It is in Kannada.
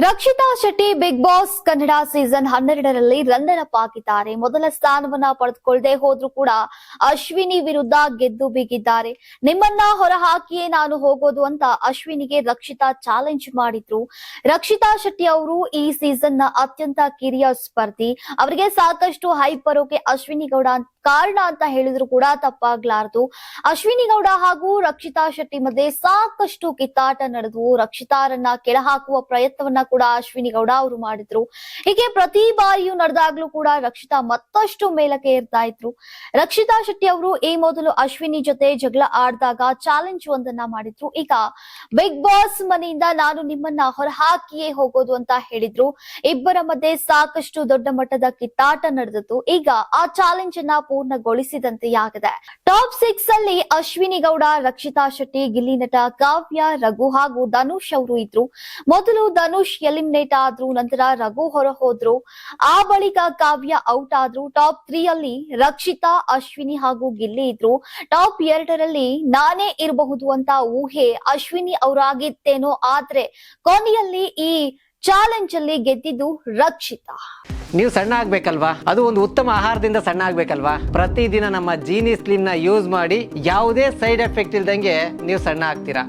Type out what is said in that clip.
Rakshita Shetty Bigg Boss Kannada season 12ರಲ್ಲಿ ರನ್ನರ್ ಅಪ್ ಆಗಿದ್ದಾರೆ. ಮೊದಲ ಸ್ಥಾನವನ್ನ ಪಡೆದುಕೊಳ್ಳದೆ ಹೋದ್ರೂ ಕೂಡ ಅಶ್ವಿನಿ ವಿರುದ್ಧ ಗೆದ್ದು ಬೀಗಿದ್ದಾರೆ. ನಿಮ್ಮನ್ನ ಹೊರಹಾಕಿಯೇ ನಾನು ಹೋಗೋದು ಅಂತ ಅಶ್ವಿನಿಗೆ ರಕ್ಷಿತಾ ಚಾಲೆಂಜ್ ಮಾಡಿದ್ರು. ರಕ್ಷಿತಾ ಶೆಟ್ಟಿ ಅವರು ಈ ಸೀಸನ್ ನ ಅತ್ಯಂತ ಕಿರಿಯ ಸ್ಪರ್ಧಿ. ಅವರಿಗೆ ಸಾಕಷ್ಟು ಹೈಪ್ ಬರೋಕೆ ಅಶ್ವಿನಿ ಗೌಡ ಕಾರಣ ಅಂತ ಹೇಳಿದ್ರು ಕೂಡ ತಪ್ಪಾಗ್ಲಾರದು. ಅಶ್ವಿನಿ ಗೌಡ ಹಾಗೂ ರಕ್ಷಿತಾ ಶೆಟ್ಟಿ ಮಧ್ಯೆ ಸಾಕಷ್ಟು ಕಿತ್ತಾಟ ನಡೆದು ರಕ್ಷಿತಾರನ್ನ ಕೆಳಹಾಕುವ ಪ್ರಯತ್ನವನ್ನ ಕೂಡ ಅಶ್ವಿನಿ ಗೌಡ ಅವರು ಮಾಡಿದ್ರು. ಹೀಗೆ ಪ್ರತಿ ಬಾರಿಯೂ ನಡೆದಾಗ್ಲೂ ಕೂಡ ರಕ್ಷಿತಾ ಮತ್ತಷ್ಟು ಮೇಲಕ್ಕೆ ಏರ್ತಾ ಇದ್ರು. ರಕ್ಷಿತಾ ಶೆಟ್ಟಿ ಅವರು ಈ ಮೊದಲು ಅಶ್ವಿನಿ ಜೊತೆ ಜಗಳ ಆಡಿದಾಗ ಚಾಲೆಂಜ್ ಒಂದನ್ನ ಮಾಡಿದ್ರು. ಈಗ ಬಿಗ್ ಬಾಸ್ ಮನೆಯಿಂದ ನಾನು ನಿಮ್ಮನ್ನ ಹೊರಹಾಕಿಯೇ ಹೋಗೋದು ಅಂತ ಹೇಳಿದ್ರು. ಇಬ್ಬರ ಮಧ್ಯೆ ಸಾಕಷ್ಟು ದೊಡ್ಡ ಮಟ್ಟದ ಕಿತ್ತಾಟ ನಡೆದಿತ್ತು. ಈಗ ಆ ಚಾಲೆಂಜ್ ಅನ್ನ ಪೂರ್ಣಗೊಳಿಸಿದಂತೆಯಾಗಿದೆ. ಟಾಪ್ 6 ಅಲ್ಲಿ ಅಶ್ವಿನಿ ಗೌಡ, ರಕ್ಷಿತಾ ಶೆಟ್ಟಿ, ಗಿಲ್ಲಿ ನಟ ಕಾವ್ಯ, ರಘು ಹಾಗೂ ಧನುಷ್ ಅವರು ಇದ್ರು. ಮೊದಲು ಧನುಷ್ ಎಲಿಮಿನೇಟ್ ಆದ್ರು, ನಂತರ ರಘು ಹೊರ ಹೋದ್ರು, ಆ ಬಳಿಕ ಕಾವ್ಯ ಔಟ್ ಆದ್ರು. ಟಾಪ್ 3 ಅಲ್ಲಿ ರಕ್ಷಿತಾ, ಅಶ್ವಿನಿ ಹಾಗೂ ಗಿಲ್ಲಿ ಇದ್ರು. ಟಾಪ್ 2ರಲ್ಲಿ ನಾನೇ ಇರಬಹುದು ಅಂತ ಊಹೆ ಅಶ್ವಿನಿ ಅವರಾಗಿತ್ತೇನೋ, ಆದ್ರೆ ಕೊನೆಯಲ್ಲಿ ಈ ಚಾಲೆಂಜ್ ಅಲ್ಲಿ ಗೆದ್ದಿದ್ದು ರಕ್ಷಿತಾ. ನೀವು ಸಣ್ಣ ಆಗ್ಬೇಕಲ್ವಾ? ಅದು ಒಂದು ಉತ್ತಮ ಆಹಾರದಿಂದ ಸಣ್ಣ ಆಗ್ಬೇಕಲ್ವಾ? ಪ್ರತಿದಿನ ನಮ್ಮ ಜೀನಿ ಸ್ಲಿಮ್ ನ ಯೂಸ್ ಮಾಡಿ ಯಾವುದೇ ಸೈಡ್ ಎಫೆಕ್ಟ್ ಇಲ್ದಂಗೆ ನೀವು ಸಣ್ಣ ಆಗ್ತೀರಾ.